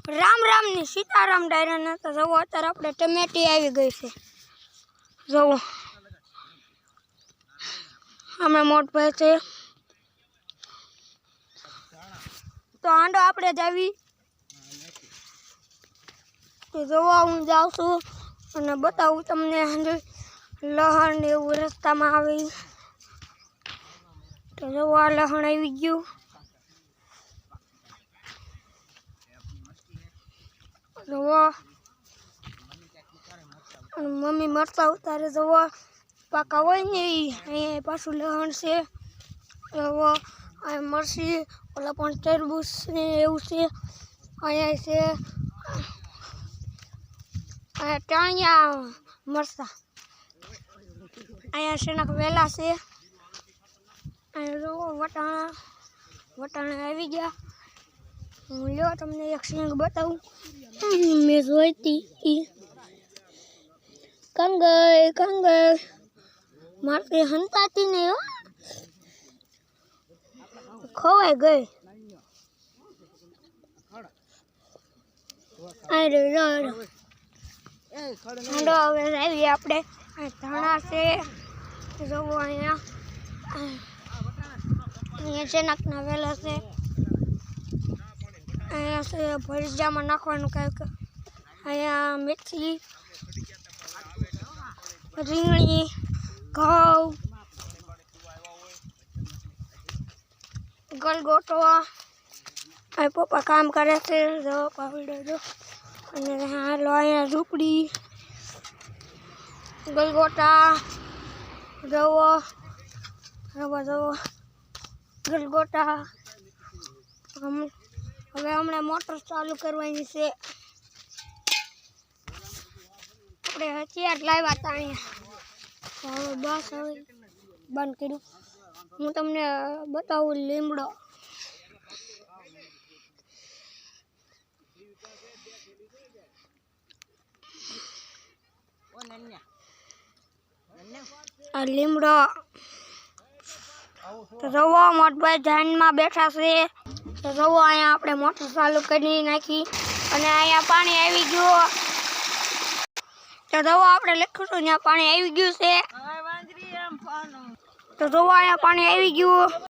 राम राम ने सीताराम डायरा ने तो जो अत्यारे आपणे टमेटी आई गई है। जो हमें मोट भाई है तो आंडो आपणे जावी तो जो हूँ जाऊँ छूं अने बताऊँ तमने हांजे लहण ने एवुं रस्ता में आवे तो जो आ लहण आई गयुं। मम्मी मरचा उतारे जो पाका होय ने अहीं पाछुं लहण छे मरची ओला पण तरबूज ने एवुं छे अहीं छे टाणिया मरचा अहीं शेनाक वेला छे अहीं जो वटाणा आई गया। हूँ लो तमने एक सींग बताऊं मैं जोईती कंगई मारे हंताती नहीं हो खोवाई गई। अरे ठंडो हवे आवी आपणे धाणा छे जो अहींया शेनाकना वेला छे अहींया छे भरीजामां नाखवानुं कांईक अहींया मेथी રીંગણી ઘઉં ગલગોટો આ પપ્પા કામ કરે છે જો પાવડો જો અને હાલો અહીંયા ઝૂંપડી ગલગોટા જવો રવા જવો ગલગોટા હવે હમણાં મોટર ચાલુ કરવાની છે। આપણે હથિયાર લાવ્યા હતા અહીંયા હવે બસ હવે બંધ કર્યું। હું તમને બતાવું લીમડો आ લીમડો तो जवो मोटभाई ध्यान में बैठा से तो जवो अहींया आपणे मोटर चालू करी नाखी अने अहींया पाणी आई गयुं तो जवो आपणे लख्युं छुं त्यां पाणी आई गयुं छे तो जवो अहींया पाणी आई गयुं।